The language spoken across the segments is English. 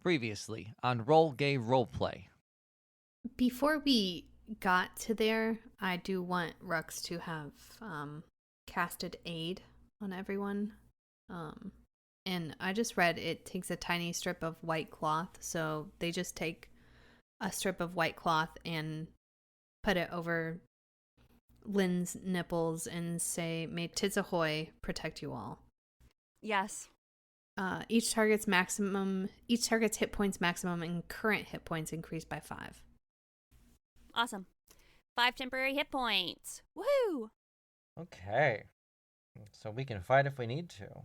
Previously on Roll Gay Roleplay. Before we got to there, I do want Rux to have casted aid on everyone. And I just read it takes a tiny strip of white cloth, so they just take a strip of white cloth and put it over Lynn's nipples and say, "May tits ahoy protect you all." Yes. Each target's hit points maximum and current hit points increase by 5. Awesome. 5 temporary hit points. Woohoo! Okay. So we can fight if we need to.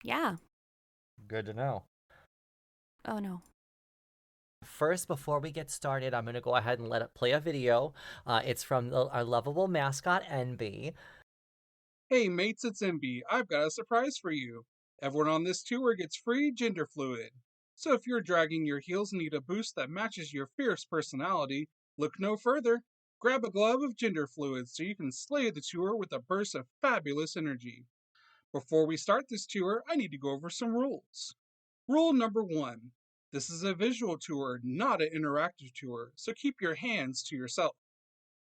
Yeah. Good to know. Oh no. First, before we get started, I'm going to go ahead and let it play a video. It's from our lovable mascot, NB. Hey mates, it's MB. I've got a surprise for you. Everyone on this tour gets free gender fluid. So if you're dragging your heels and need a boost that matches your fierce personality, look no further. Grab a glove of gender fluid so you can slay the tour with a burst of fabulous energy. Before we start this tour, I need to go over some rules. Rule number 1. This is a visual tour, not an interactive tour, so keep your hands to yourself.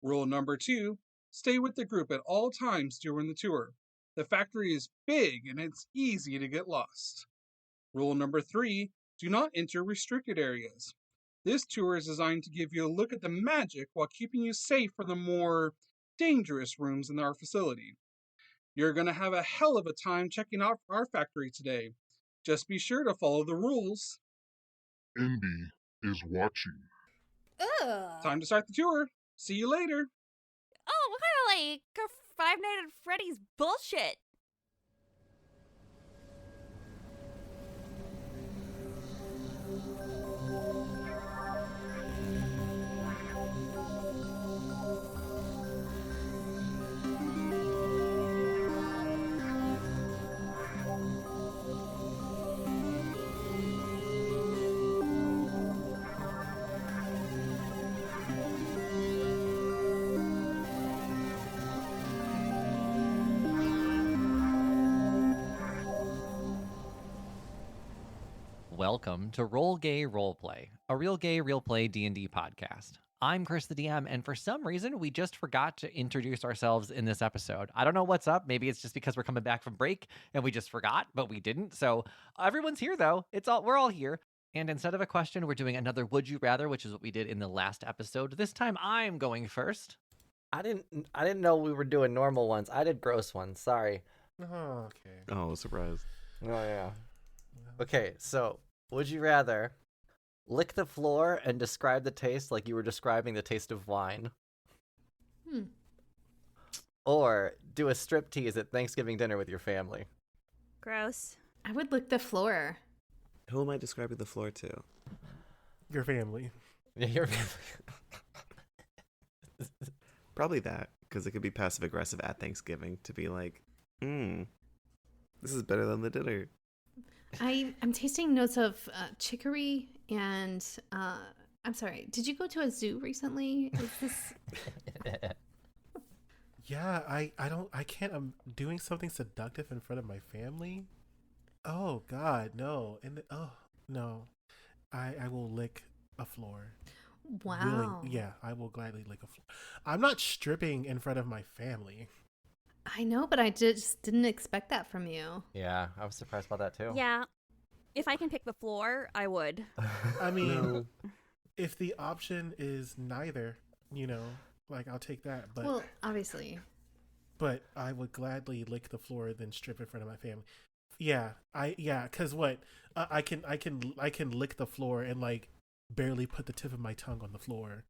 Rule number 2. Stay with the group at all times during the tour. The factory is big and it's easy to get lost. Rule number 3. Do not enter restricted areas. This tour is designed to give you a look at the magic while keeping you safe from the more dangerous rooms in our facility. You're going to have a hell of a time checking out our factory today. Just be sure to follow the rules. Indy is watching. Ugh. Time to start the tour. See you later. Oh, what kind of like Five Nights at Freddy's bullshit? Welcome to Roll Gay Roleplay, a real gay, real play D&D podcast. I'm Kris the DM, and for some reason, we just forgot to introduce ourselves in this episode. I don't know what's up. Maybe it's just because we're coming back from break and we just forgot, but we didn't. So everyone's here, though. We're all here. And instead of a question, we're doing another Would You Rather, which is what we did in the last episode. This time, I'm going first. I didn't know we were doing normal ones. I did gross ones. Sorry. Oh, okay. Oh, surprise. Oh, yeah. Okay, so would you rather lick the floor and describe the taste like you were describing the taste of wine? Or do a striptease at Thanksgiving dinner with your family? Gross. I would lick the floor. Who am I describing the floor to? Your family. Yeah, your family. Probably that, because it could be passive aggressive at Thanksgiving to be like, this is better than the dinner. I'm tasting notes of chicory and I'm sorry. Did you go to a zoo recently? Is this? Yeah, I can't. I'm doing something seductive in front of my family. Oh God, no! No, I will lick a floor. Wow. Yeah, I will gladly lick a floor. I'm not stripping in front of my family. I know, but I just didn't expect that from you. Yeah, I was surprised about that too. Yeah. If I can pick the floor, I would. I mean, if the option is neither, like I'll take that. But Well, obviously. But I would gladly lick the floor than strip in front of my family. Yeah, because what? I can lick the floor and like barely put the tip of my tongue on the floor.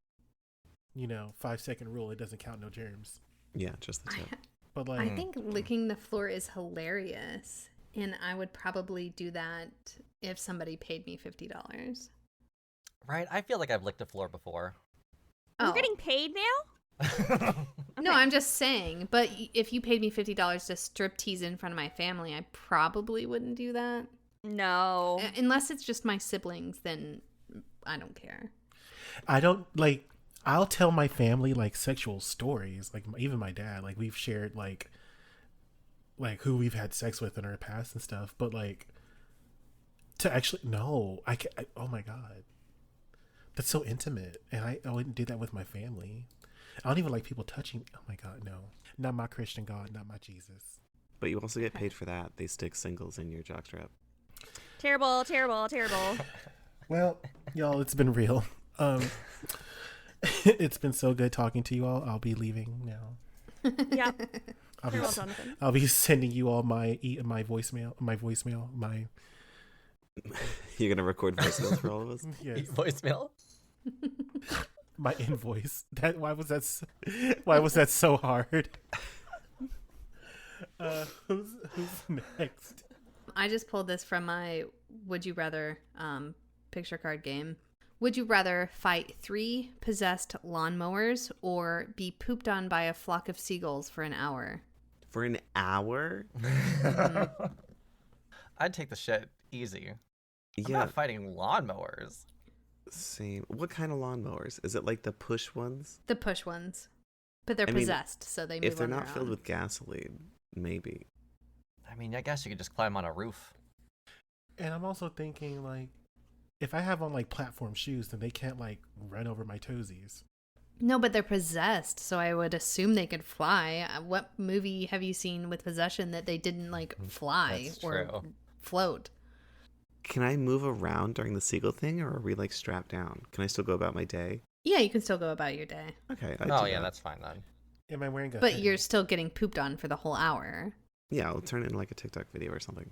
5-second rule. It doesn't count, no germs. Yeah, just the tip. But like, I think licking the floor is hilarious, and I would probably do that if somebody paid me $50. Right? I feel like I've licked a floor before. We're getting paid now? No, I'm just saying. But if you paid me $50 to strip tease in front of my family, I probably wouldn't do that. No. Unless it's just my siblings, then I don't care. I don't like. I'll tell my family like sexual stories, like even my dad. Like we've shared like who we've had sex with in our past and stuff. But like, To actually, no, I can. Oh my god, that's so intimate, and I wouldn't do that with my family. I don't even like people touching. Oh my god, no, not my Christian God, not my Jesus. But you also get paid for that. They stick singles in your jockstrap. Terrible, terrible, terrible. Well, y'all, it's been real. It's been so good talking to you all. I'll be leaving now. Yeah. I'll be, Farewell, Jonathan. I'll be sending you all my voicemail. You're gonna record voicemails for all of us. Yes, Voicemail? my invoice. Why was that so hard? Who's next? I just pulled this from my Would You Rather picture card game. Would you rather fight 3 possessed lawnmowers or be pooped on by a flock of seagulls for an hour? For an hour? I'd take the shit easy. I'm Yeah, not fighting lawnmowers. same. What kind of lawnmowers? Is it like the push ones? The push ones. But they're I mean, possessed, so they move If they're on not their filled own. with gasoline, maybe. I mean, I guess you could just climb on a roof. And I'm also thinking, like, if I have on like platform shoes, then they can't like run over my toesies. No, but they're possessed, so I would assume they could fly. What movie have you seen with possession that they didn't like fly That's or true. float? Can I move around during the seagull thing, or are we like strapped down? Can I still go about my day? Yeah, you can still go about your day, Okay. I'd Oh, do yeah, that. that's fine then. Am I wearing a but hoodie? you're still getting pooped on for the whole hour. Yeah, I'll turn it into like a TikTok video or something.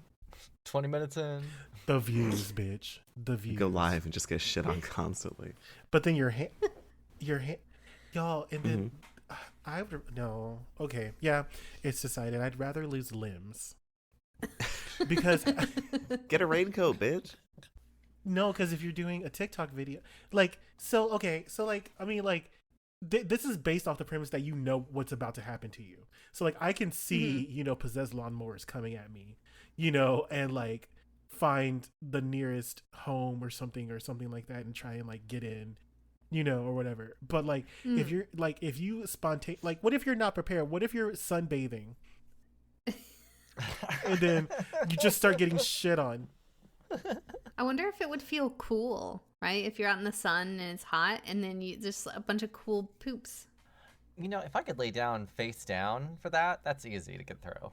20 minutes in. The views, bitch. The views. Go live and just get shit on constantly. But then your hand, y'all, and then I would no. Okay, yeah, it's decided. I'd rather lose limbs because Get a raincoat, bitch. no, because if you're doing a TikTok video, like, so okay, so like, I mean, like, this is based off the premise that you know what's about to happen to you. So like, I can see, possessed lawnmowers coming at me, and like find the nearest home or something like that and try and like get in, or whatever. But like, if you're like, if you like, what if you're not prepared? What if you're sunbathing and then you just start getting shit on? I wonder if it would feel cool, right? If you're out in the sun and it's hot, and then you just a bunch of cool poops. If I could lay down face down for that, that's easy to get through.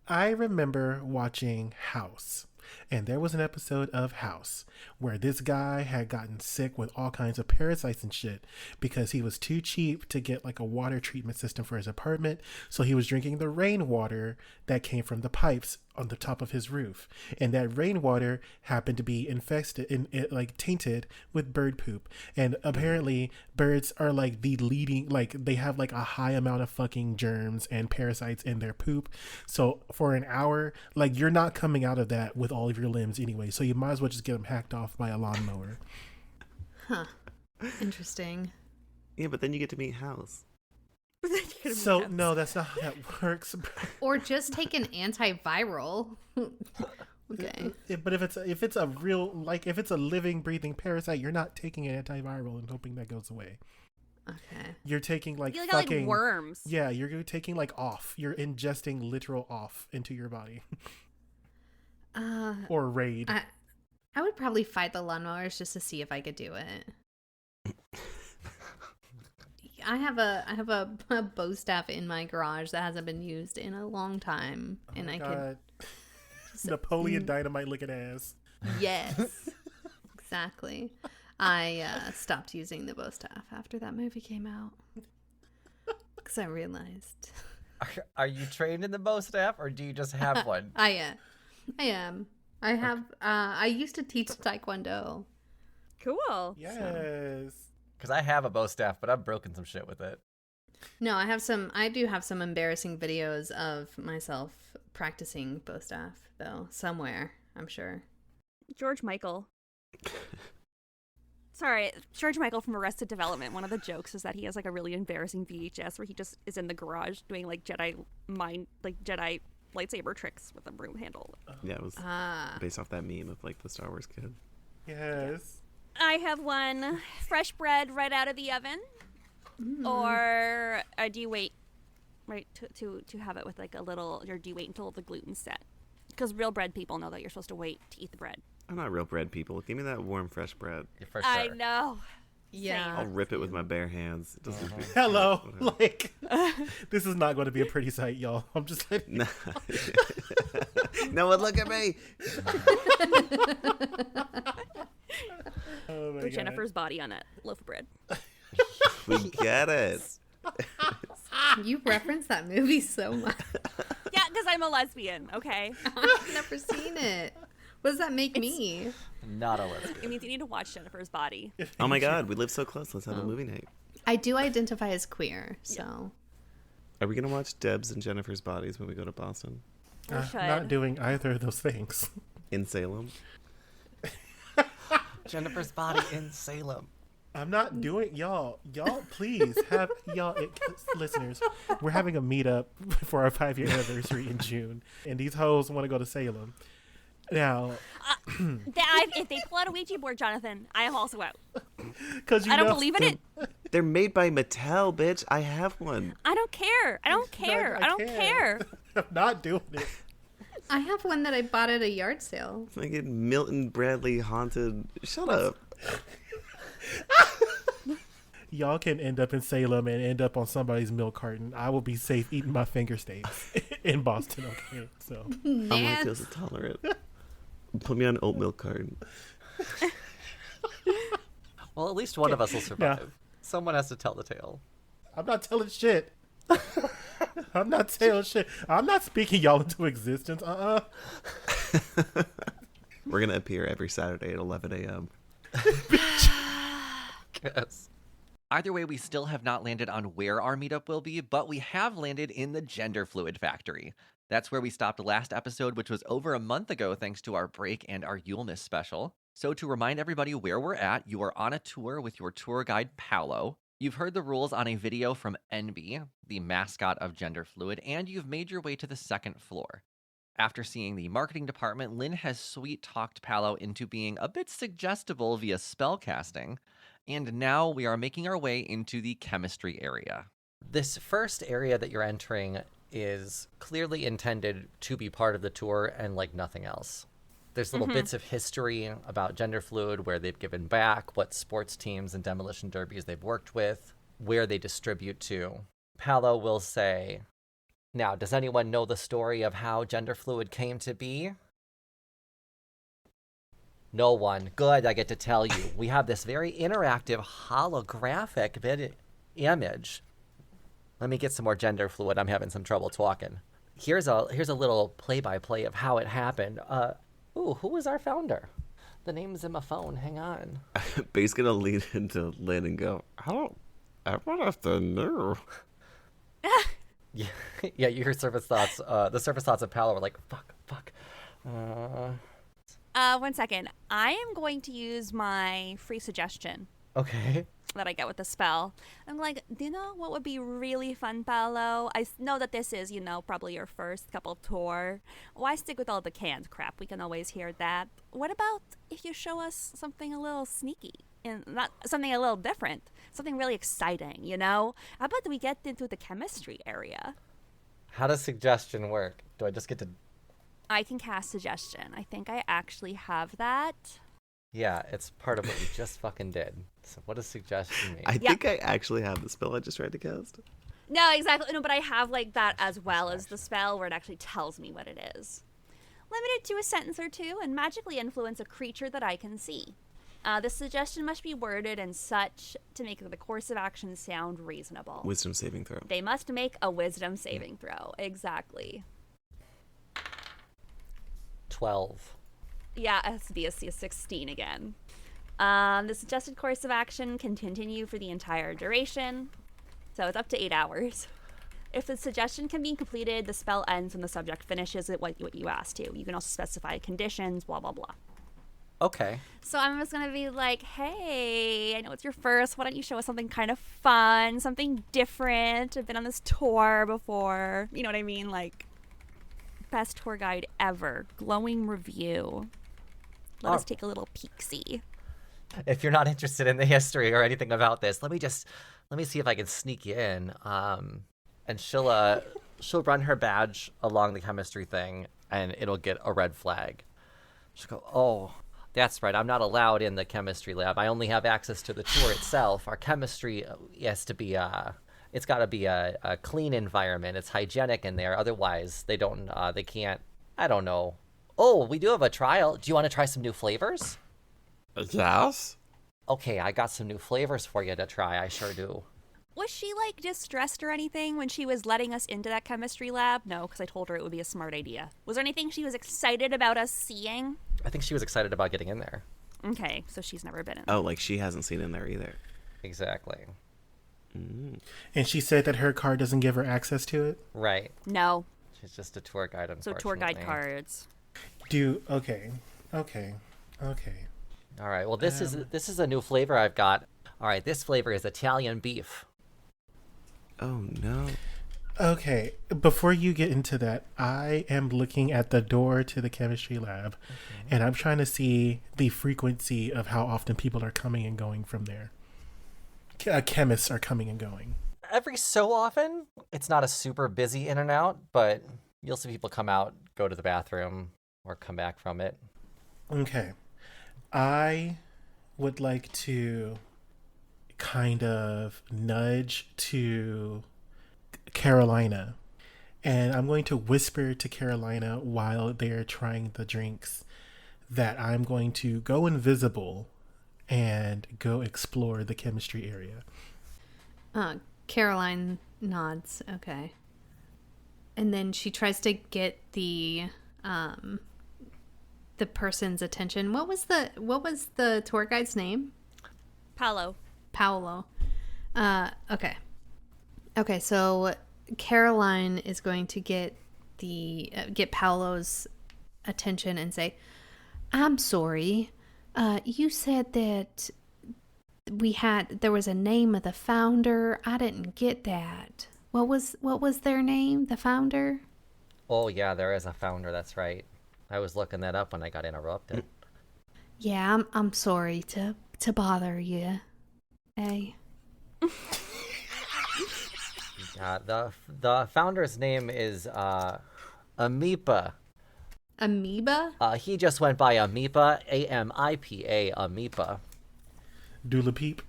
I remember watching House, and there was an episode of House where this guy had gotten sick with all kinds of parasites and shit because he was too cheap to get like a water treatment system for his apartment. So he was drinking the rainwater that came from the pipes on the top of his roof, and that rainwater happened to be infested like tainted with bird poop. And apparently birds are like the leading, like they have like a high amount of fucking germs and parasites in their poop. So for an hour, like, you're not coming out of that with all of your limbs anyway, so you might as well just get them hacked off by a lawnmower. Huh. Interesting. Yeah, but then you get to meet House. So no, that's not how that works. Or just take an antiviral. Okay. But if it's a real, like, if it's a living, breathing parasite, you're not taking an antiviral and hoping that goes away. Okay. You're taking like You fucking like worms. Yeah, you're taking like off. You're ingesting literal off into your body. Or raid. I would probably fight the lawnmowers just to see if I could do it. I have a bow staff in my garage that hasn't been used in a long time, Oh and my I God. could. Napoleon Dynamite looking ass. Yes, exactly. I stopped using the bow staff after that movie came out because I realized. Are you trained in the bow staff, or do you just have one? I am. I have. I used to teach Taekwondo. Cool. Yes. Because I have a bow staff, but I've broken some shit with it. No, I do have some embarrassing videos of myself practicing bow staff, though, somewhere, I'm sure. George Michael. Sorry, George Michael from Arrested Development. One of the jokes is that he has like a really embarrassing VHS where he just is in the garage doing like Jedi lightsaber tricks with a broom handle. Yeah, it was based off that meme of like the Star Wars kid. Yes. I have one fresh bread right out of the oven, or do you wait to have it with like a little, or do you wait until the gluten's set? Because real bread people know that you're supposed to wait to eat the bread. I'm not real bread people. Give me that warm, fresh bread. For sure. I know. Yeah. I'll rip it with my bare hands. It doesn't do- Hello, whatever. like this is not going to be a pretty sight, y'all. I'm just like, No. No one look at me. oh my Put God. Jennifer's body on a loaf of bread. We get it. You reference that movie so much. Yeah, because I'm a lesbian, okay? I've never seen it. What does that make me? Not a It lesbian. means you need to watch Jennifer's body. Oh my God, we live so close. Let's have a Oh. movie night. I do identify as queer, so. Are we gonna watch Deb's and Jennifer's bodies when we go to Boston? We should. Not doing either of those things. In Salem? Jennifer's body in Salem. I'm not doing y'all. Y'all, please have listeners. We're having a meetup for our 5-year anniversary in June, and these hoes want to go to Salem. Now, If they pull out a Ouija board, Jonathan, I am also out. because I don't believe in it. They're made by Mattel, bitch. I have one. I don't care. I don't care. I don't care. I'm not doing it. I have one that I bought at a yard sale. It's like Milton Bradley haunted. Shut up. Y'all can end up in Salem and end up on somebody's milk carton. I will be safe eating my finger steaks in Boston. Okay, so I'm lactose intolerant. Put me on oat milk carton. Well, at least one of us will survive. Someone has to tell the tale. I'm not telling shit. I'm not telling shit. I'm not speaking y'all into existence. We're gonna appear every Saturday at 11 a.m. Yes. Either way, we still have not landed on where our meetup will be, but we have landed in the Gender Fluid Factory. That's where we stopped last episode, which was over a month ago thanks to our break and our Yulemas special. So to remind everybody where we're at, you are on a tour with your tour guide, Paolo. You've heard the rules on a video from NB, the mascot of Gender Fluid, and you've made your way to the second floor. After seeing the marketing department, Lynn has sweet-talked Paolo into being a bit suggestible via spellcasting, and now we are making our way into the chemistry area. This first area that you're entering is clearly intended to be part of the tour and like nothing else. There's little bits of history about Gender Fluid, where they've given back, what sports teams and demolition derbies they've worked with, where they distribute to. Paolo will say, now, does anyone know the story of how Gender Fluid came to be? No one. Good, I get to tell you. We have this very interactive holographic image. Let me get some more Gender Fluid. I'm having some trouble talking. Here's a little play-by-play of how it happened. Who was our founder? The name's in my phone. Hang on. Bae's gonna lean into Lynn and go, I want us to know. Yeah, you hear surface thoughts. The surface thoughts of Paolo were like, fuck. 1 second. I am going to use my free suggestion Okay. that I get with the spell. I'm like, do you know what would be really fun, Paolo? I know that this is, probably your first couple tour. Why stick with all the canned crap? We can always hear that. What about if you show us something a little sneaky and not something a little different, something really exciting, How about we get into the chemistry area? How does suggestion work? Do I just get to... I can cast suggestion. I think I actually have that. Yeah, it's part of what you just fucking did. So what does suggestion mean? I think I actually have the spell I just tried to cast. No, exactly. No, but I have like that as well as the spell where it actually tells me what it is. Limited to a sentence or two and magically influence a creature that I can see. The suggestion must be worded in such to make the course of action sound reasonable. Wisdom saving throw. They must make a wisdom saving throw. Exactly. 12. Yeah, it has to be a 16 again. The suggested course of action can continue for the entire duration, so it's up to 8 hours. If the suggestion can be completed, the spell ends when the subject finishes it, what you asked to. You can also specify conditions, blah, blah, blah. Okay. So I'm just going to be like, hey, I know it's your first. Why don't you show us something kind of fun, something different? I've been on this tour before. You know what I mean? Like, best tour guide ever. Glowing review. Let us take a little peek-see. If you're not interested in the history or anything about this, let me see if I can sneak you in. And she'll run her badge along the chemistry thing, and it'll get a red flag. She'll go, That's right. I'm not allowed in the chemistry lab. I only have access to the tour itself. Our chemistry has to be it's got to be a clean environment. It's hygienic in there. Otherwise, they can't. I don't know. Oh, we do have a trial. Do you want to try some new flavors? Yes. Okay, I got some new flavors for you to try. I sure do. Was she like distressed or anything when she was letting us into that chemistry lab? No, because I told her it would be a smart idea. Was there anything she was excited about us seeing? I think she was excited about getting in there. Okay, so she's never been in. Oh, like she hasn't seen in there either. Exactly. And she said that her card doesn't give her access to it? Right. No. She's just a tour guide, So unfortunately. tour guide cards. Okay. All right. Well, this is a new flavor I've got. All right. This flavor is Italian beef. Oh no. Okay, before you get into that, I am looking at the door to the chemistry lab, and I'm trying to see the frequency of how often people are coming and going from there. Chemists are coming and going. Every so often, it's not a super busy in and out, but you'll see people come out, go to the bathroom, or come back from it. Okay. I would like to kind of nudge to Carolina, and I'm going to whisper to Carolina while they're trying the drinks that I'm going to go invisible and go explore the chemistry area. Caroline nods. Okay. And then she tries to get the person's attention. What was the tour guide's name? Paolo. Okay, so Caroline is going to get Paolo's attention and say, "I'm sorry. You said that there was a name of the founder. I didn't get that. What was their name? The founder?" Oh, yeah, there is a founder. That's right. I was looking that up when I got interrupted. Yeah, I'm sorry to bother you. Hey. The founder's name is Amipa. Amoeba? He just went by Amipa, A-M-I-P-A, Amipa. Dula Peep.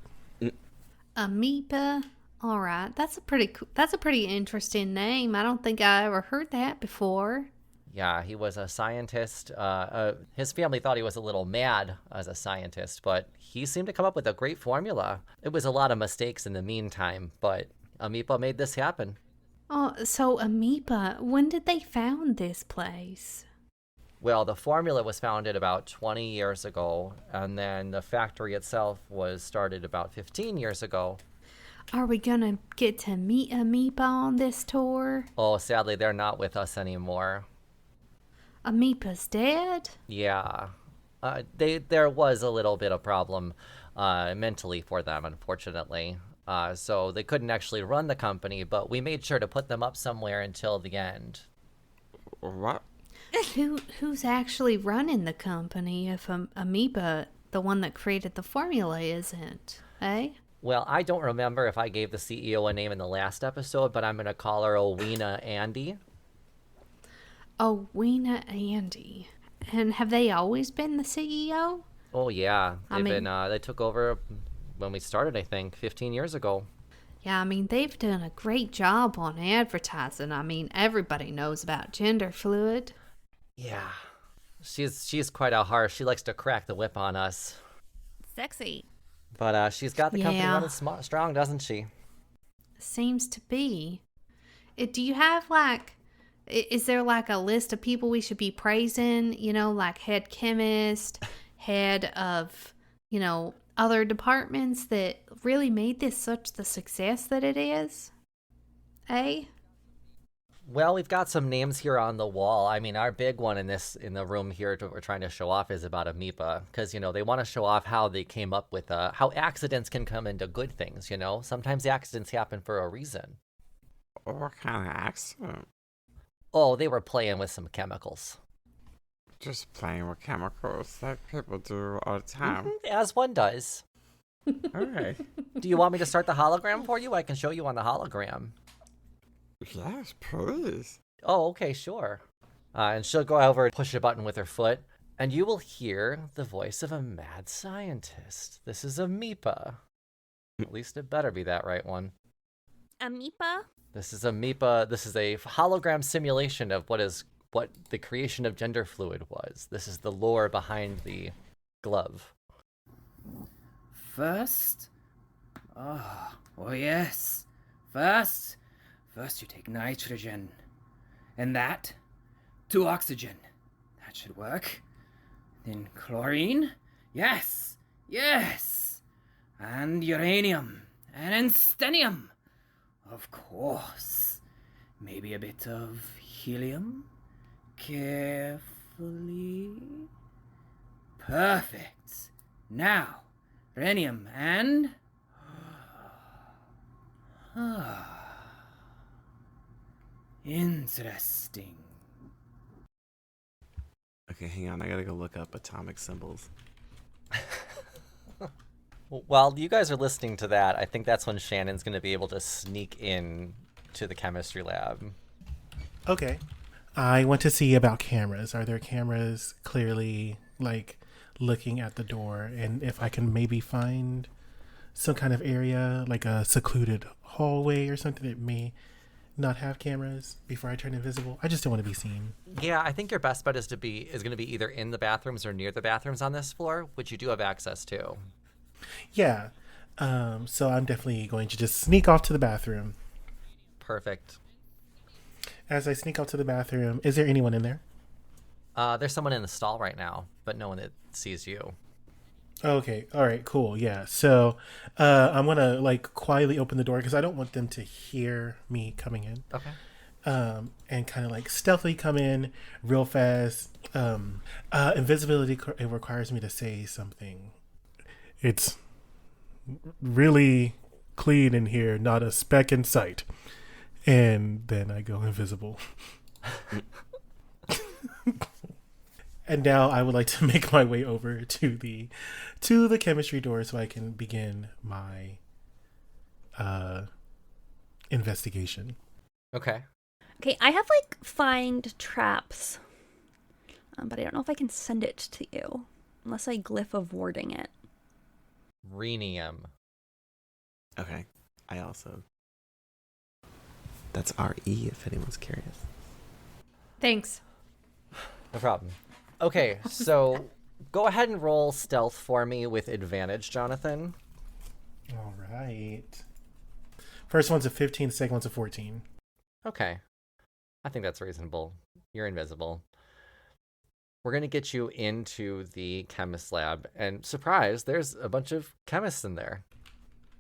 Amoeba. All right, that's a pretty interesting name. I don't think I ever heard that before. Yeah, he was a scientist. His family thought he was a little mad as a scientist, but he seemed to come up with a great formula. It was a lot of mistakes in the meantime, but Amipa made this happen. Oh, so Amoeba, when did they found this place? Well, the formula was founded about 20 years ago, and then the factory itself was started about 15 years ago. Are we gonna get to meet Amoeba on this tour? Oh, sadly, they're not with us anymore. Amoeba's dead? Yeah. There was a little bit of problem mentally for them, unfortunately. So they couldn't actually run the company, but we made sure to put them up somewhere until the end. What? Who's actually running the company if Amoeba, the one that created the formula, isn't? Eh? Well, I don't remember if I gave the CEO a name in the last episode, but I'm going to call her Owena Andy. Owena Andy. And have they always been the CEO? Oh, yeah. They took over when we started, I think, 15 years ago. Yeah, I mean, they've done a great job on advertising. I mean, everybody knows about gender fluid. Yeah. She's quite a harsh. She likes to crack the whip on us. Sexy. But she's got the company running strong, doesn't she? Seems to be. Do you have, is there, a list of people we should be praising? You know, like head chemist, head of, other departments that really made this such the success that it is? Eh? Well, we've got some names here on the wall. I mean, our big one in the room here we're trying to show off is about Amoeba, because they want to show off how they came up with how accidents can come into good things. Sometimes the accidents happen for a reason. What kind of accident? Oh, they were playing with some chemicals. Just playing with chemicals like people do all the time. As one does. All right. Do you want me to start the hologram for you? I can show you on the hologram. Yes, please. Oh, okay, sure. And she'll go over and push a button with her foot, And you will hear the voice of a mad scientist. This is a MIPA. At least it better be that right one. Amoeba? This is a MIPA. This is a hologram simulation of what the creation of gender fluid was. This is the lore behind the glove. First? Oh yes. First you take nitrogen. And that to oxygen. That should work. Then chlorine. Yes. And uranium. And stennium. Of course. Maybe a bit of helium. Carefully. Perfect. Now, rhenium and... Interesting. Okay, hang on. I gotta go look up atomic symbols. While you guys are listening to that, I think that's when Shannon's going to be able to sneak in to the chemistry lab. Okay. I want to see about cameras. Are there cameras clearly, like, looking at the door? And if I can maybe find some kind of area, like a secluded hallway or something that may not have cameras before I turn invisible. I just don't want to be seen. Yeah, I think your best bet is going to be either in the bathrooms or near the bathrooms on this floor, which you do have access to. Yeah. So I'm definitely going to just sneak off to the bathroom. Perfect. As I sneak off to the bathroom, is there anyone in there? There's someone in the stall right now, but no one that sees you. Okay. All right. Cool. Yeah. So I'm going to like quietly open the door because I don't want them to hear me coming in. Okay. And kind of like stealthily come in real fast. Invisibility, it requires me to say something. It's really clean in here, not a speck in sight. And then I go invisible. And now I would like to make my way over to the chemistry door so I can begin my investigation. Okay. Okay, I have like find traps, but I don't know if I can send it to you unless I glyph of warding it. Rhenium. Okay. I also. That's R-E if anyone's curious. Thanks. No problem. Okay, so go ahead and roll stealth for me with advantage, Jonathan. All right. First one's a 15, second one's a 14. Okay. I think that's reasonable. You're invisible. We're going to get you into the chemist lab, and surprise, there's a bunch of chemists in there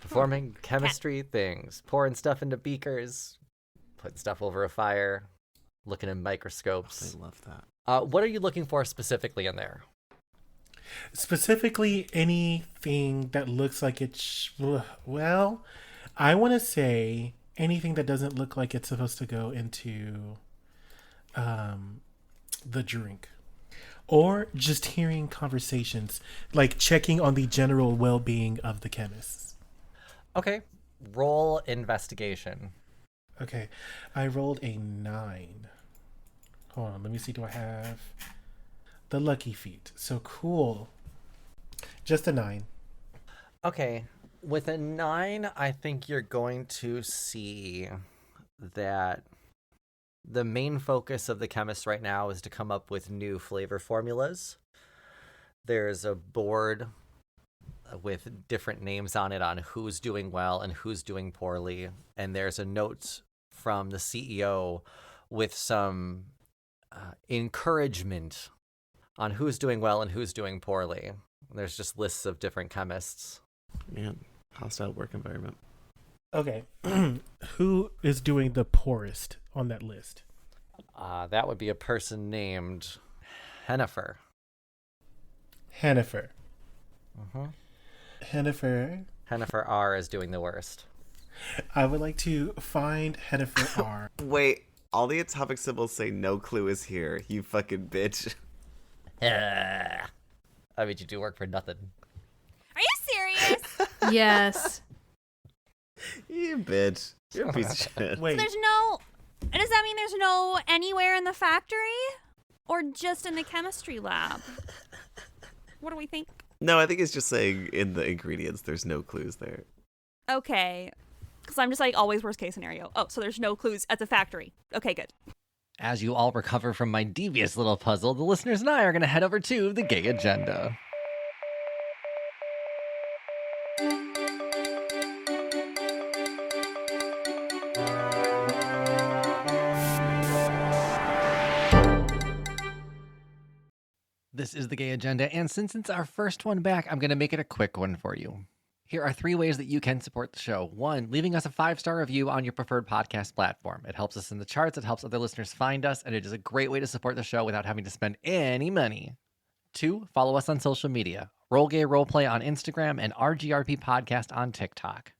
performing chemistry things, pouring stuff into beakers, putting stuff over a fire, looking in microscopes. I love that. What are you looking for specifically in there? Specifically, anything that looks like it's... Well, I want to say anything that doesn't look like it's supposed to go into the drink. Or just hearing conversations, like checking on the general well-being of the chemists. Okay. Roll investigation. Okay. I rolled a 9. Hold on. Let me see. Do I have the lucky feat? So cool. Just a 9. Okay. With a 9, I think you're going to see that the main focus of the chemist right now is to come up with new flavor formulas. There's a board with different names on it on who's doing well and who's doing poorly. And there's a note from the CEO with some encouragement on who's doing well and who's doing poorly. There's just lists of different chemists. Man, hostile work environment. Okay. Who is doing the poorest on that list? That would be a person named Hennifer. Hennifer. Mm-hmm. Hennifer. Hennifer R is doing the worst. I would like to find Hennifer R. Wait, all the atomic symbols say no clue is here. You fucking bitch. I mean, you do work for nothing. Are you serious? Yes. You bitch. You're a piece of shit. Wait. There's no... Does that mean there's no anywhere in the factory? Or just in the chemistry lab? What do we think? No, I think it's just saying in the ingredients there's no clues there. Okay. Because I'm just like, always worst case scenario. Oh, so there's no clues at the factory. Okay, good. As you all recover from my devious little puzzle, the listeners and I are going to head over to the gay agenda. This is the gay agenda, and since it's our first one back, I'm going to make it a quick one for you. Here are 3 ways that you can support the show. 1, leaving us a 5-star review on your preferred podcast platform. It helps us in the charts, it helps other listeners find us, and it is a great way to support the show without having to spend any money. 2, follow us on social media. Roll Gay Roleplay on Instagram and RGRP Podcast on TikTok.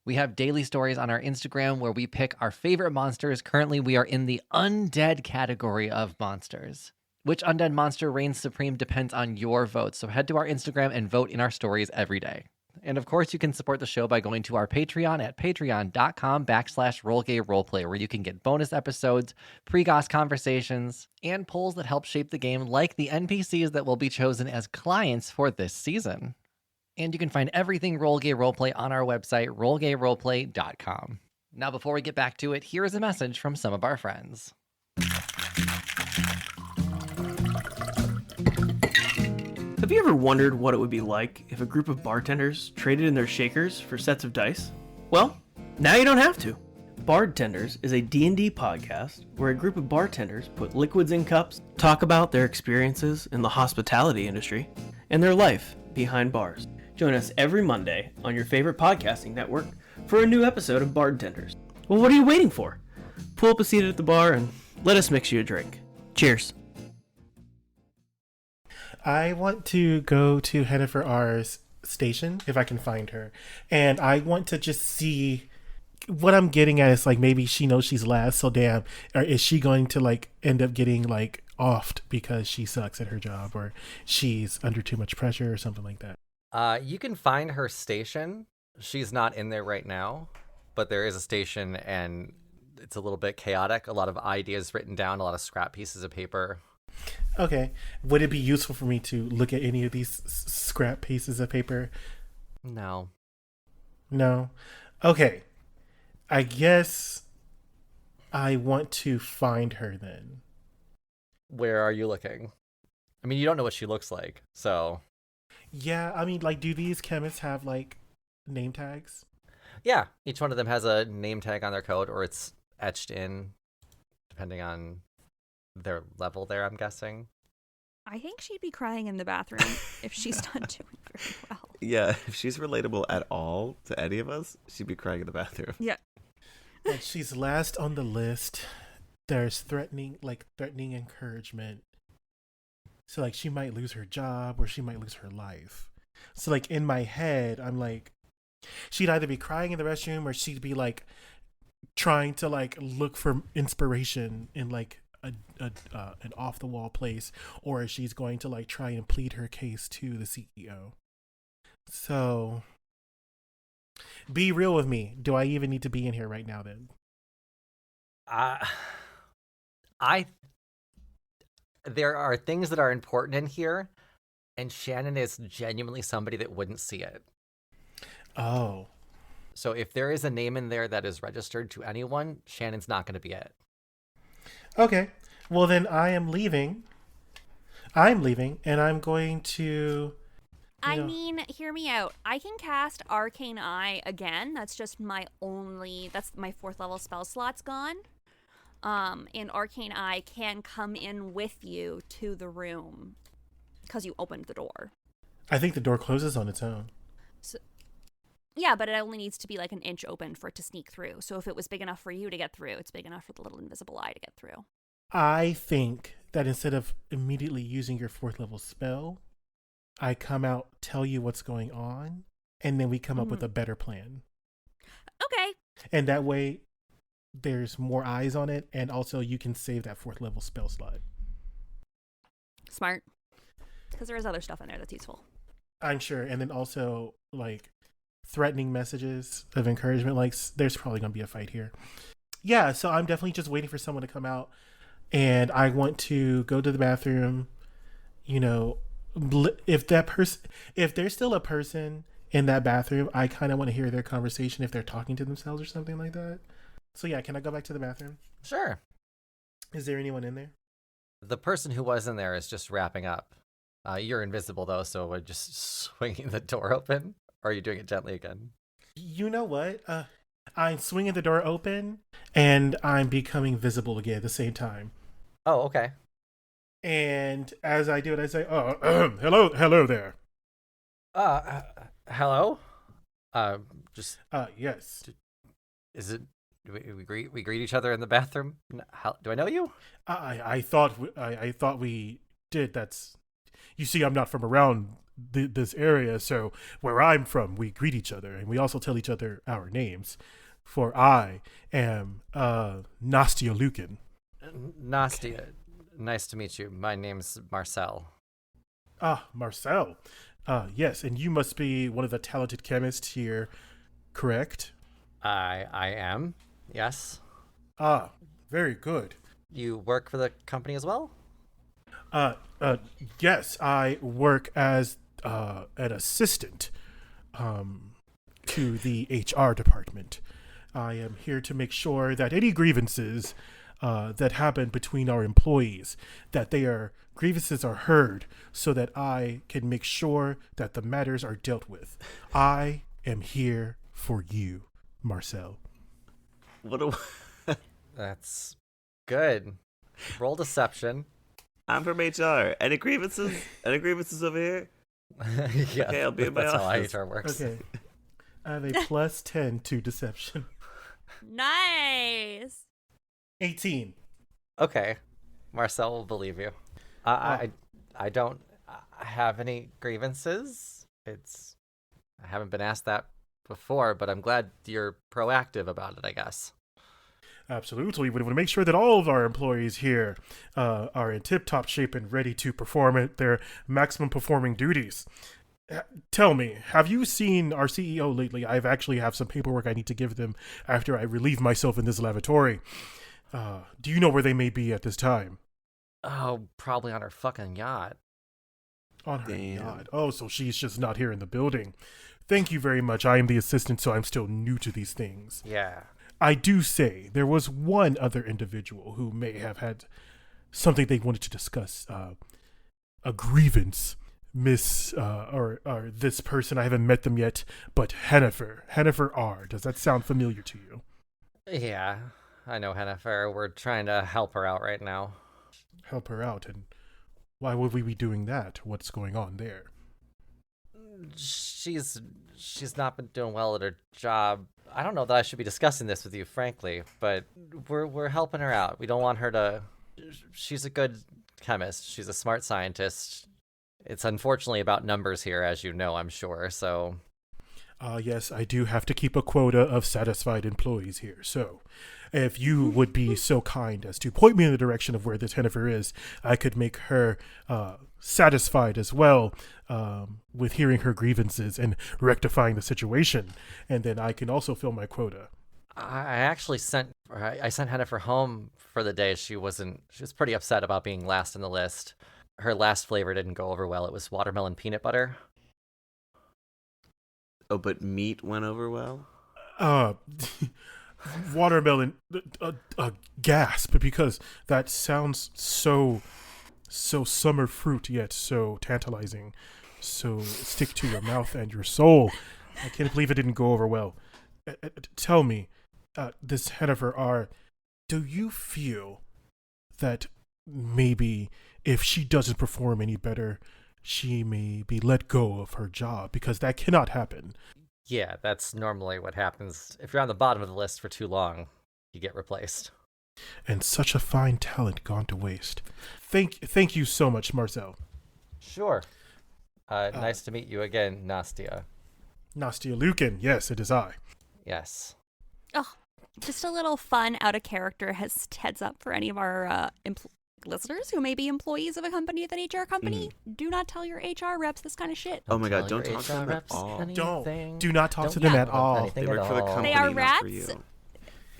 We have daily stories on our Instagram where we pick our favorite monsters. Currently, we are in the undead category of monsters. Which undead monster reigns supreme depends on your vote, so head to our Instagram and vote in our stories every day. And of course, you can support the show by going to our Patreon at patreon.com/rollgayroleplay, where you can get bonus episodes, pre-goss conversations, and polls that help shape the game, like the NPCs that will be chosen as clients for this season. And you can find everything Roll Gay Roleplay on our website, rollgayroleplay.com. Now, before we get back to it, here is a message from some of our friends. Have you ever wondered what it would be like if a group of bartenders traded in their shakers for sets of dice? Well, now you don't have to. Bartenders is a D&D podcast where a group of bartenders put liquids in cups, talk about their experiences in the hospitality industry, and their life behind bars. Join us every Monday on your favorite podcasting network for a new episode of Bartenders. Well, what are you waiting for? Pull up a seat at the bar and let us mix you a drink. Cheers. I want to go to Hennifer R's station if I can find her, and I want to just see what I'm getting at. Is like maybe she knows she's last, so damn, or is she going to like end up getting like offed because she sucks at her job, or she's under too much pressure or something like that? You can find her station. She's not in there right now, but there is a station, and it's a little bit chaotic. A lot of ideas written down, a lot of scrap pieces of paper. Okay. Would it be useful for me to look at any of these scrap pieces of paper? No. No? Okay. I guess I want to find her then. Where are you looking? I mean, you don't know what she looks like, so... Yeah, I mean, like, do these chemists have, like, name tags? Yeah, each one of them has a name tag on their coat, or it's etched in, depending on their level there, I'm guessing. I think she'd be crying in the bathroom if she's not doing very well. Yeah, if she's relatable at all to any of us, she'd be crying in the bathroom. Yeah. Like, she's last on the list. There's threatening encouragement. So, like, she might lose her job or she might lose her life. So, like, in my head, I'm like, she'd either be crying in the restroom or she'd be, like, trying to, like, look for inspiration in, like, an off-the-wall place, or she's going to, like, try and plead her case to the CEO. So, be real with me. Do I even need to be in here right now, then? There are things that are important in here, and Shannon is genuinely somebody that wouldn't see it. Oh. So if there is a name in there that is registered to anyone, Shannon's not going to be it. Okay. Well, then I am leaving. I'm leaving, and I'm going to... I mean, hear me out. I can cast Arcane Eye again. That's just my only... That's my 4th level spell slot's gone. And Arcane Eye can come in with you to the room because you opened the door. I think the door closes on its own. So, yeah, but it only needs to be like an inch open for it to sneak through. So if it was big enough for you to get through, it's big enough for the little invisible eye to get through. I think that instead of immediately using your 4th level spell, I come out, tell you what's going on, and then we come up with a better plan. Okay. And that way, there's more eyes on it, and also you can save that 4th level spell slot. Smart. Because there is other stuff in there that's useful. I'm sure. And then also, like, threatening messages of encouragement. Like, there's probably going to be a fight here. Yeah, so I'm definitely just waiting for someone to come out and I want to go to the bathroom. You know, if there's still a person in that bathroom, I kind of want to hear their conversation if they're talking to themselves or something like that. So yeah, can I go back to the bathroom? Sure. Is there anyone in there? The person who was in there is just wrapping up. You're invisible, though, so we're just swinging the door open. Or are you doing it gently again? You know what? I'm swinging the door open, and I'm becoming visible again at the same time. Oh, okay. And as I do it, I say, hello there. Hello? Yes. Is it, we greet each other in the bathroom? Do I know you? I thought we did. You see, I'm not from around this area, so where I'm from, we greet each other, and we also tell each other our names. For I am Nastia Lucan. Nastia, okay. Nice to meet you. My name's Marcel. Marcel. Yes, and you must be one of the talented chemists here, correct? I am, yes. Very good. You work for the company as well? Yes, I work as an assistant to the HR department. I am here to make sure that any grievances that happen between our employees, that grievances are heard, so that I can make sure that the matters are dealt with. I am here for you, Marcel. That's good. Roll deception. I'm from HR. Any grievances? Any grievances over here? Yeah, okay, I'll be in my office. That's how HR works. Okay. I have a plus 10 to deception. Nice. 18. Okay. Marcel will believe you. I don't have any grievances. I haven't been asked that before, but I'm glad you're proactive about it, I guess. Absolutely. We want to make sure that all of our employees here are in tip-top shape and ready to perform at their maximum performing duties. Tell me, have you seen our CEO lately? I actually have some paperwork I need to give them after I relieve myself in this lavatory. Do you know where they may be at this time? Oh, probably on her fucking yacht. On her yacht. Oh, so she's just not here in the building. Thank you very much. I am the assistant, so I'm still new to these things. Yeah. I do say there was one other individual who may have had something they wanted to discuss. A grievance. Or this person, I haven't met them yet, but Hennifer R. Does that sound familiar to you? Yeah, I know Hennifer. We're trying to help her out right now. Help her out? And why would we be doing that? What's going on there? She's not been doing well at her job. I don't know that I should be discussing this with you, frankly, but we're helping her out. We don't want her to... She's a good chemist. She's a smart scientist. It's unfortunately about numbers here, as you know, I'm sure, so... Yes, I do have to keep a quota of satisfied employees here, so if you would be so kind as to point me in the direction of where this Hennifer is, I could make her satisfied as well with hearing her grievances and rectifying the situation, and then I can also fill my quota. I actually sent Hennifer home for the day. She was pretty upset about being last in the list. Her last flavor didn't go over well. It was watermelon peanut butter. Oh, but meat went over well? Watermelon, gasp, because that sounds so summer fruit, yet so tantalizing. So stick to your mouth and your soul. I can't believe it didn't go over well. Tell me, this Hennifer R., do you feel that maybe if she doesn't perform any better, she may be let go of her job? Because that cannot happen. Yeah, that's normally what happens. If you're on the bottom of the list for too long, you get replaced. And such a fine talent gone to waste. Thank you so much, Marcel. Sure. Nice to meet you again, Nastia. Nastia Lucan. Yes, it is I. Yes. Oh, just a little fun out of character heads up for any of our listeners who may be employees of a company, an HR company. Do not tell your HR reps this kind of shit. Oh my god, don't talk to them at all. Do not talk to them at all. They work for the company, They are not rats. for you.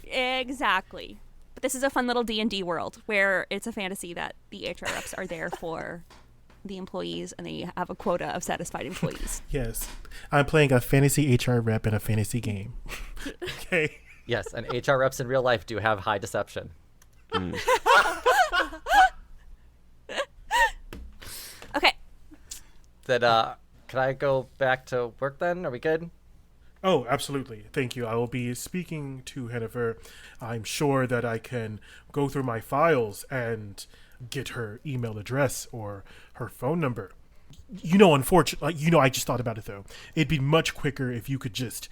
Exactly. This is a fun little D&D world where it's a fantasy that the HR reps are there for the employees and they have a quota of satisfied employees. Yes. I'm playing a fantasy HR rep in a fantasy game. Okay. Yes, and HR reps in real life do have high deception. Okay. Then, can I go back to work then? Are we good? Oh, absolutely. Thank you. I will be speaking to Hennifer. I'm sure that I can go through my files and get her email address or her phone number. Unfortunately, I just thought about it though. It'd be much quicker if you could just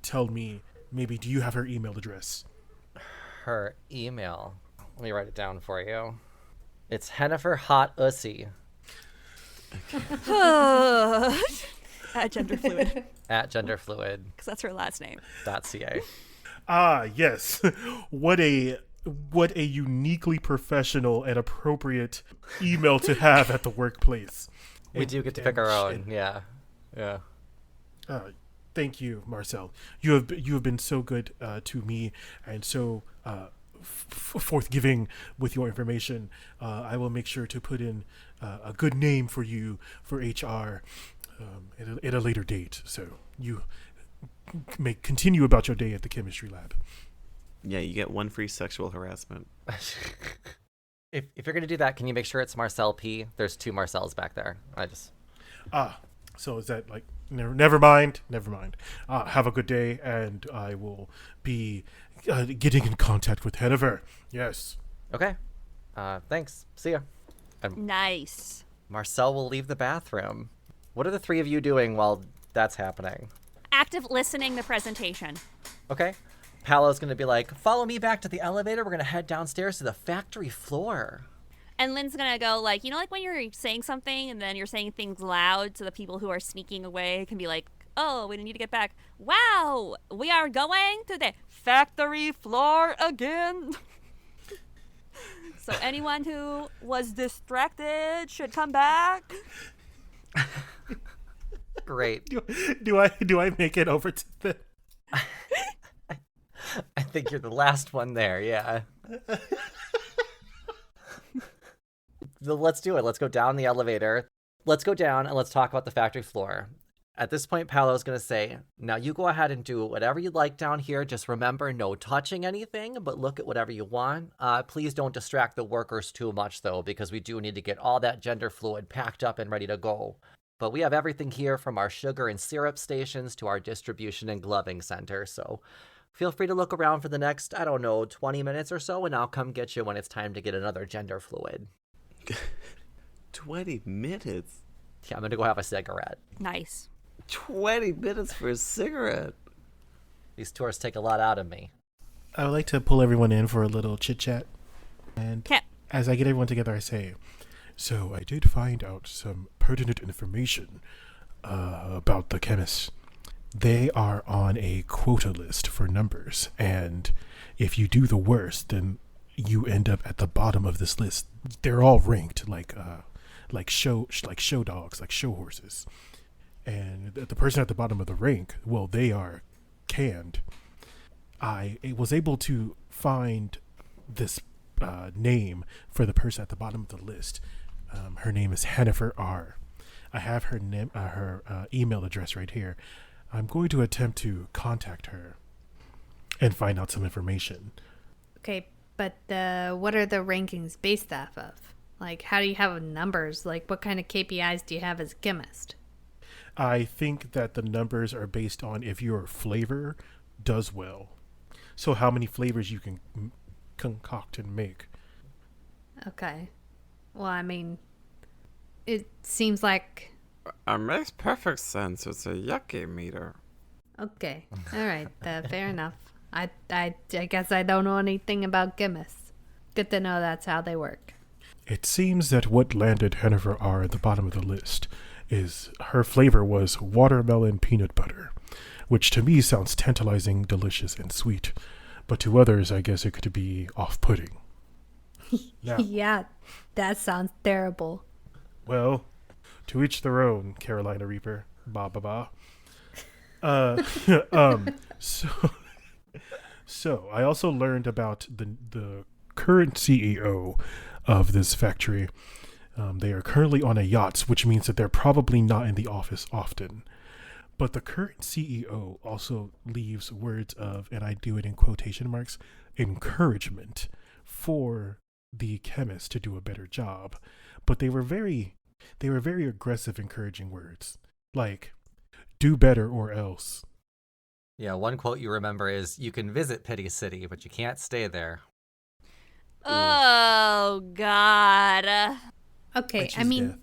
tell me, maybe, do you have her email address? Her email. Let me write it down for you. It's Hennifer Hot Ussy. At genderfluid. At genderfluid. Because that's her last name. .ca. Ah, yes. What a uniquely professional and appropriate email to have at the workplace. We do get to pick our own. Yeah. Thank you, Marcel. You have been so good to me and so forthgiving with your information. I will make sure to put in a good name for you for HR at a later date. So you may continue about your day at the chemistry lab. Yeah, you get one free sexual harassment. If you're going to do that, can you make sure it's Marcel P? There's 2 Marcels back there. So is that like, never mind. Have a good day, and I will be getting in contact with Hennifer. Yes. Okay. Thanks. See ya. Nice. Marcel will leave the bathroom. What are the 3 of you doing while that's happening? Active listening the presentation. Okay. Paolo's going to be like, follow me back to the elevator. We're going to head downstairs to the factory floor. And Lynn's going to go like, like when you're saying something and then you're saying things loud so the people who are sneaking away can be like, oh, we need to get back. Wow, we are going to the factory floor again. So anyone who was distracted should come back. Great. Do I make it over to the... I think you're the last one there, yeah. Let's do it. Let's go down the elevator. Let's go down and let's talk about the factory floor. At this point, Paolo's going to say, now you go ahead and do whatever you like down here. Just remember, no touching anything, but look at whatever you want. Please don't distract the workers too much, though, because we do need to get all that gender fluid packed up and ready to go. But we have everything here from our sugar and syrup stations to our distribution and gloving center, so feel free to look around for the next, 20 minutes or so, and I'll come get you when it's time to get another gender fluid. 20 minutes? Yeah, I'm going to go have a cigarette. Nice. 20 minutes for a cigarette? These tours take a lot out of me. I would like to pull everyone in for a little chit-chat. And as I get everyone together, I say, so I did find out some pertinent information about the chemists. They are on a quota list for numbers, and if you do the worst, then you end up at the bottom of this list. They're all ranked like show dogs, like show horses. And the person at the bottom of the rank, well, they are canned. I was able to find this name for the person at the bottom of the list. Her name is Hennifer R. I have her email address right here. I'm going to attempt to contact her and find out some information. Okay, but what are the rankings based off of? Like, how do you have numbers? Like, what kind of KPIs do you have as a chemist? I think that the numbers are based on if your flavor does well. So how many flavors you can concoct and make. Okay. Well, I mean, it seems like... It makes perfect sense. It's a yucky meter. Okay. All right. Fair enough. I guess I don't know anything about chemists. Good to know that's how they work. It seems that what landed Hennifer R at the bottom of the list is her flavor was watermelon peanut butter, which to me sounds tantalizing, delicious, and sweet. But to others, I guess it could be off-putting. Yeah, that sounds terrible. Well, to each their own, Carolina Reaper. Ba ba ba. So I also learned about the current CEO of this factory. They are currently on a yacht, which means that they're probably not in the office often. But the current CEO also leaves words of, and I do it in quotation marks, encouragement for the chemists to do a better job. But they were very aggressive, encouraging words. Like, do better or else. Yeah, one quote you remember is, "You can visit Pity City, but you can't stay there." Oh, God. Okay, I choose mean, death.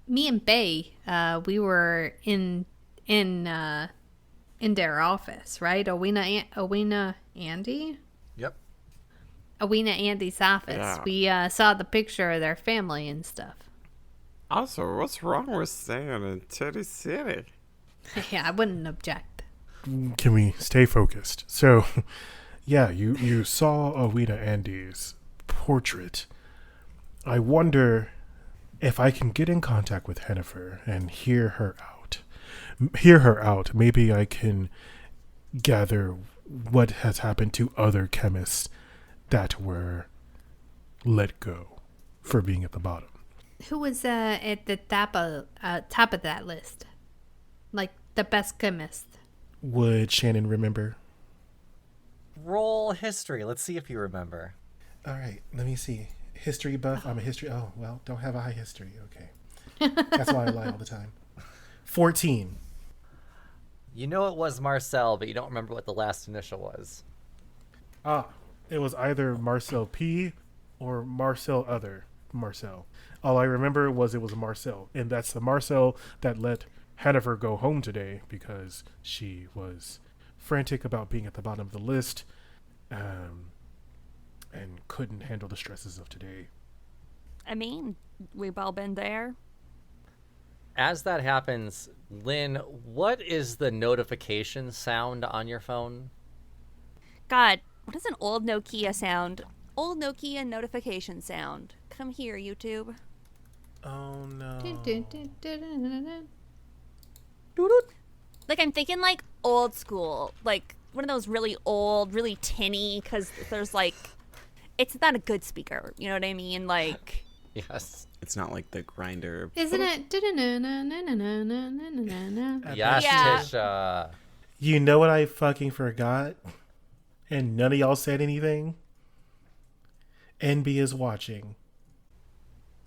me and Bae, we were in their office, right? Owena Andy? Yep. Owena Andy's office. Yeah. We saw the picture of their family and stuff. Also, what's wrong with staying in Teddy City? Yeah, I wouldn't object. Can we stay focused? So, yeah, you saw Owena Andy's portrait. I wonder if I can get in contact with Hennifer and hear her out. Maybe I can gather what has happened to other chemists that were let go for being at the bottom. Who was at the top of that list? Like the best chemist. Would Shannon remember? Roll history. Let's see if you remember. All right, let me see. History buff. I'm a history. Oh, well, don't have a high history. Okay. That's why I lie all the time. 14. You know it was Marcel, but you don't remember what the last initial was. It was either Marcel P or Marcel other. Marcel. All I remember was it was Marcel. And that's the Marcel that let Hennifer go home today because she was frantic about being at the bottom of the list and couldn't handle the stresses of today. I mean, we've all been there. As that happens, Lynn, what is the notification sound on your phone? God, what is an old Nokia sound? Old Nokia notification sound. Come here, YouTube. Oh no. Like, I'm thinking, like, old school. Like, one of those really old, really tinny, because there's, like... It's not a good speaker, you know what I mean? Like... Yes. It's not like the grinder. Isn't it? Yes, Yeah. Tisha. You know what I fucking forgot? And none of y'all said anything? NB is watching.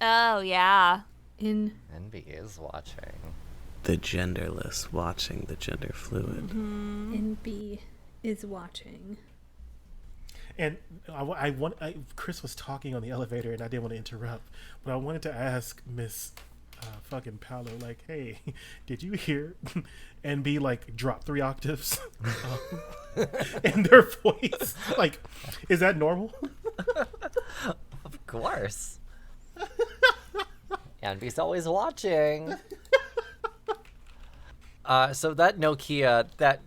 Oh, yeah. NB is watching. The genderless watching the gender fluid. NB is watching. And Kris was talking on the elevator, and I didn't want to interrupt, but I wanted to ask Miss fucking Paolo, like, hey, did you hear NB like drop 3 octaves in their voice? Like, is that normal? Of course. NB's always watching. So that Nokia, that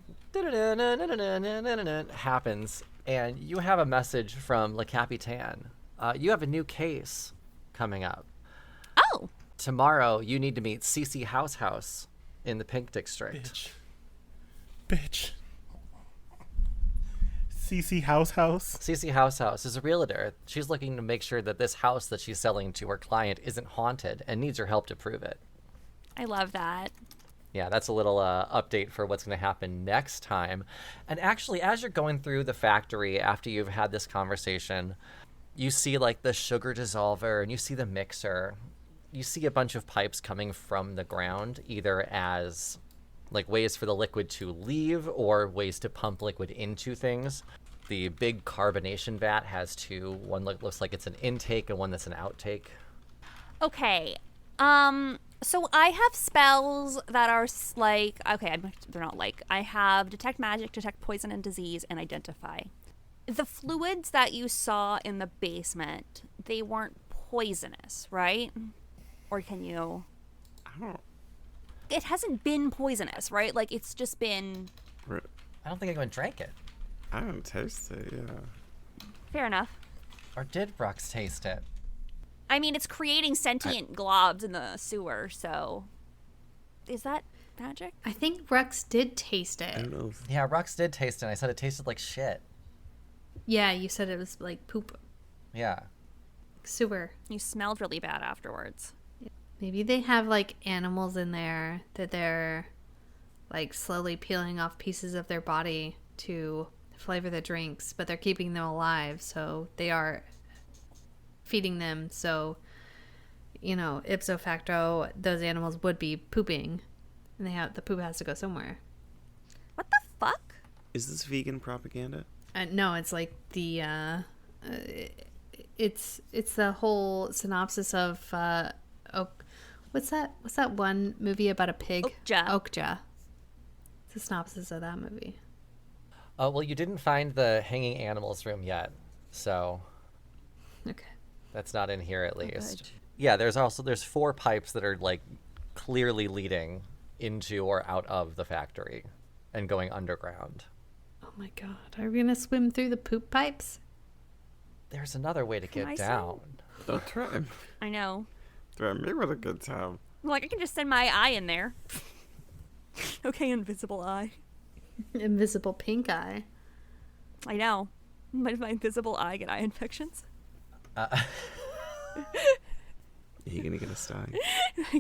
happens, and you have a message from Le Capitaine. You have a new case coming up. Oh! Tomorrow, you need to meet Cece House in the Pink District. Bitch. CC House. Cece House is a realtor. She's looking to make sure that this house that she's selling to her client isn't haunted and needs your help to prove it. I love that. Yeah, that's a little update for what's going to happen next time. And actually, as you're going through the factory after you've had this conversation, you see like the sugar dissolver and you see the mixer. You see a bunch of pipes coming from the ground, either as like ways for the liquid to leave or ways to pump liquid into things. The big carbonation vat has 2. One looks like it's an intake and one that's an outtake. Okay. So I have spells that are like, okay, they're not like, I have Detect Magic, Detect Poison and Disease, and Identify. The fluids that you saw in the basement, they weren't poisonous, right? Or can you? I don't. It hasn't been poisonous, right? Like, it's just been... I don't think anyone drank it. I don't taste it, yeah. Fair enough. Or did Rux taste it? I mean, it's creating sentient globs in the sewer, so... Is that magic? I think Rux did taste I it. don't know if Yeah, Rux did taste it. I said it tasted like shit. Yeah, you said it was like poop. Yeah. Sewer. You smelled really bad afterwards. Maybe they have like animals in there that they're like slowly peeling off pieces of their body to flavor the drinks, but they're keeping them alive, so they are feeding them. So, you know, ipso facto, those animals would be pooping, and the poop has to go somewhere. What the fuck? Is this vegan propaganda? No, it's like the it's the whole synopsis of what's that one movie about a pig? Okja. It's the synopsis of that movie. Well, you didn't find the hanging animals room yet, so okay, that's not in here at least. Good. Yeah, there's 4 pipes that are like clearly leading into or out of the factory and going underground. Oh my god, are we gonna swim through the poop pipes? There's another way to get down. Don't try. I know. Threaten me with a good time. Like, I can just send my eye in there. Okay, invisible eye. Invisible pink eye. I know. Might my invisible eye get eye infections? Are you gonna get a stung?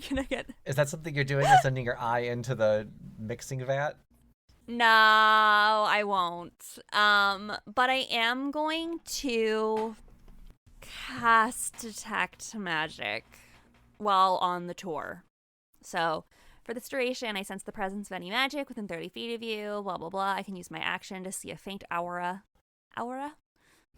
Can I get... Is that something you're doing? Is sending your eye into the mixing vat? No, I won't. But I am going to cast Detect Magic while on the tour. So, for this duration, I sense the presence of any magic within 30 feet of you, blah, blah, blah. I can use my action to see a faint aura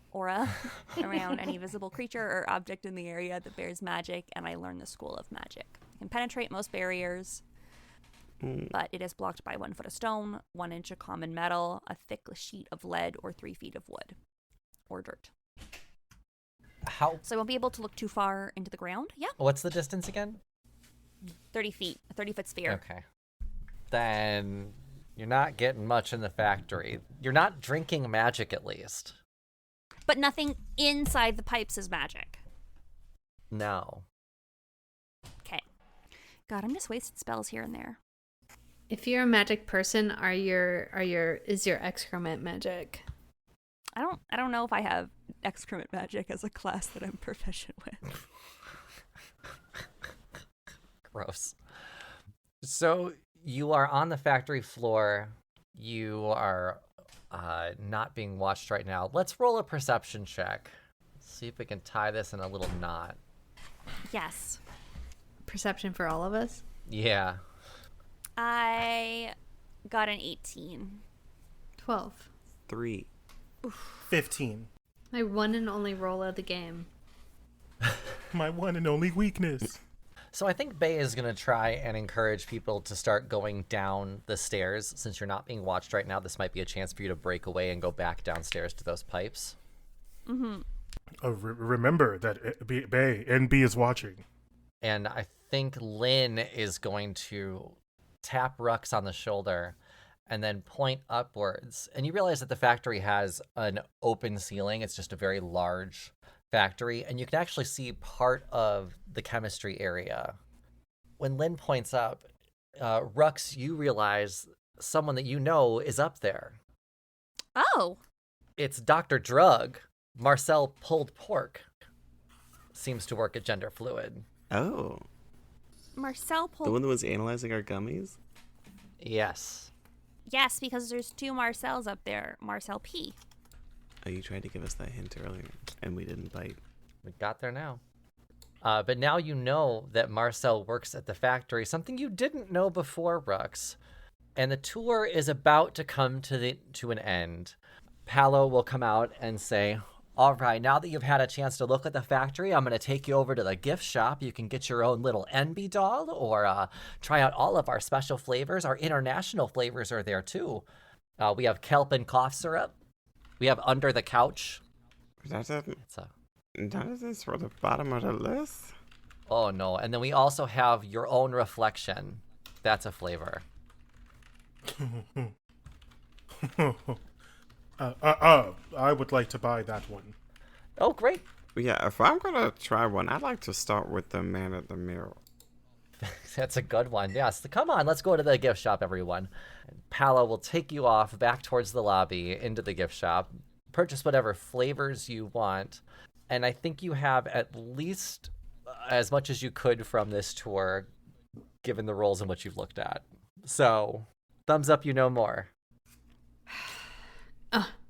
around any visible creature or object in the area that bears magic, and I learn the school of magic. I can penetrate most barriers, but it is blocked by 1 foot of stone, 1 inch of common metal, a thick sheet of lead, or 3 feet of wood or dirt. How? So I won't be able to look too far into the ground. Yeah. What's the distance again? 30 feet, a 30-foot sphere. Okay. Then you're not getting much in the factory. You're not drinking magic, at least. But nothing inside the pipes is magic. No. Okay. God, I'm just wasting spells here and there. If you're a magic person, is your excrement magic? I don't know if I have excrement magic as a class that I'm proficient with. Gross. So you are on the factory floor. You are not being watched right now. Let's roll a perception check. See if we can tie this in a little knot. Yes. Perception for all of us? Yeah. I got an 18. 12. 3. 15. My one and only roll of the game. My one and only weakness. So I think Bae is going to try and encourage people to start going down the stairs. Since you're not being watched right now, this might be a chance for you to break away and go back downstairs to those pipes. Mm-hmm. Remember that Bae, NB is watching. And I think Lynn is going to tap Rux on the shoulder and then point upwards. And you realize that the factory has an open ceiling. It's just a very large factory, and you can actually see part of the chemistry area. When Lynn points up, Rux, you realize someone that you know is up there. Oh. It's Dr. Drug. Marcel Pulled Pork. Seems to work at Gender Fluid. Oh. Marcel Pulled... The one that was analyzing our gummies? Yes. Yes, because there's 2 Marcels up there. Marcel P. Oh, you tried to give us that hint earlier, and we didn't bite. We got there now. But now you know that Marcel works at the factory, something you didn't know before, Rux. And the tour is about to come to an end. Paolo will come out and say, all right, now that you've had a chance to look at the factory, I'm going to take you over to the gift shop. You can get your own little NB doll or try out all of our special flavors. Our international flavors are there, too. We have kelp and cough syrup. We have Under the Couch. None of this for the bottom of the list? Oh, no. And then we also have Your Own Reflection. That's a flavor. I would like to buy that one. Oh, great. Yeah, if I'm going to try one, I'd like to start with the man at the mirror. That's a good one. Yes. Come on, let's go to the gift shop, everyone. And Paolo will take you off back towards the lobby into the gift shop. purchase whatever flavors you want. And I think you have at least as much as you could from this tour, given the roles and what you've looked at. So, thumbs up, you know more.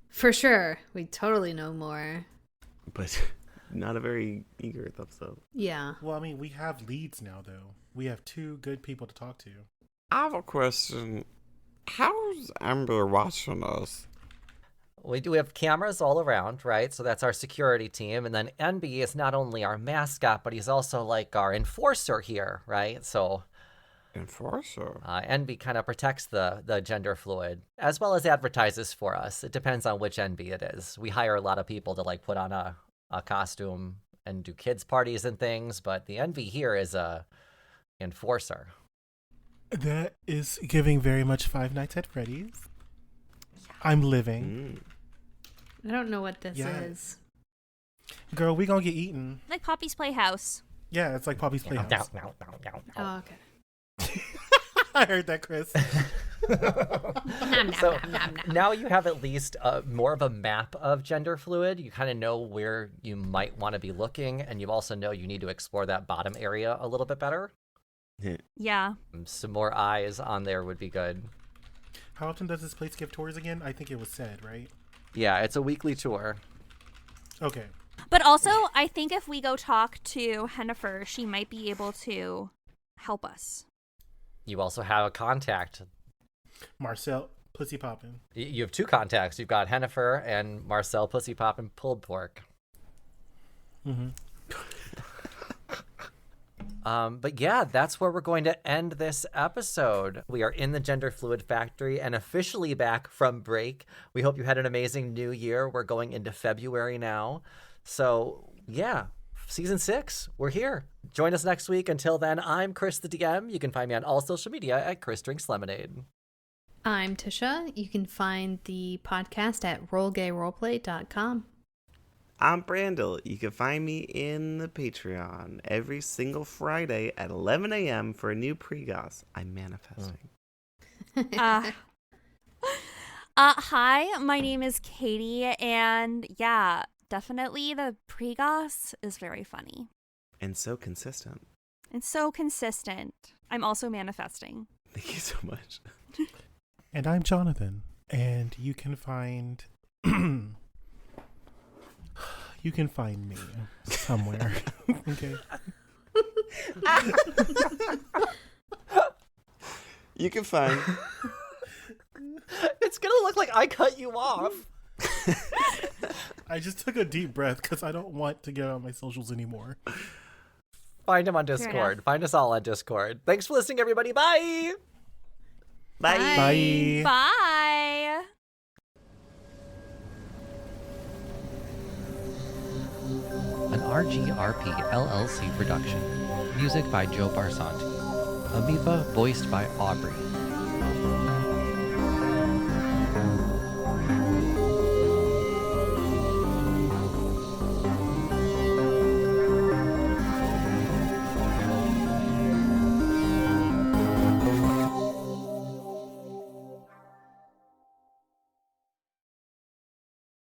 For sure. We totally know more. But not a very eager thumbs up. Yeah. Well, I mean, we have leads now, though. We have 2 good people to talk to. I have a question. How's Amber watching us? We have cameras all around, right? So that's our security team. And then NB is not only our mascot, but he's also like our enforcer here, right? So Enforcer? NB kind of protects the gender fluid, as well as advertises for us. It depends on which NB it is. We hire a lot of people to like put on a costume and do kids parties and things, but the NB here is a enforcer. That is giving very much Five Nights at Freddy's. I'm living. I don't know what this is. Girl, we gonna get eaten. Like Poppy's Playhouse. Yeah, it's like Poppy's Playhouse. Oh, okay. I heard that, Kris. So now you have at least more of a map of gender fluid. You kind of know where you might want to be looking, and you also know you need to explore that bottom area a little bit better. Yeah. Some more eyes on there would be good. How often does this place give tours again? I think it was said, right? Yeah, it's a weekly tour. Okay. But also, I think if we go talk to Hennifer, she might be able to help us. You also have a contact. Marcel Pussy Poppin'. You have 2 contacts. You've got Hennifer and Marcel Pussy Poppin' Pulled Pork. Mm-hmm. But yeah, that's where we're going to end this episode. We are in the Gender Fluid Factory and officially back from break. We hope you had an amazing new year. We're going into February now. So yeah, season 6, we're here. Join us next week. Until then, I'm Kris the DM. You can find me on all social media at Kris Drinks Lemonade. I'm Tisha. You can find the podcast at rollgayroleplay.com. I'm Brandle. You can find me in the Patreon every single Friday at 11 a.m. for a new pre-goss. I'm manifesting. Hi, my name is Katie, and yeah, definitely the pre-goss is very funny. And so consistent. And so consistent. I'm also manifesting. Thank you so much. And I'm Jonathan. And you can find... You can find me somewhere. Okay. You can find... It's going to look like I cut you off. I just took a deep breath because I don't want to get on my socials anymore. Find him on Discord. Find us all on Discord. Thanks for listening, everybody. Bye. Bye. Bye. Bye. An RGRP LLC production. Music by Joe Barsanti. Amoeba voiced by Aubrey.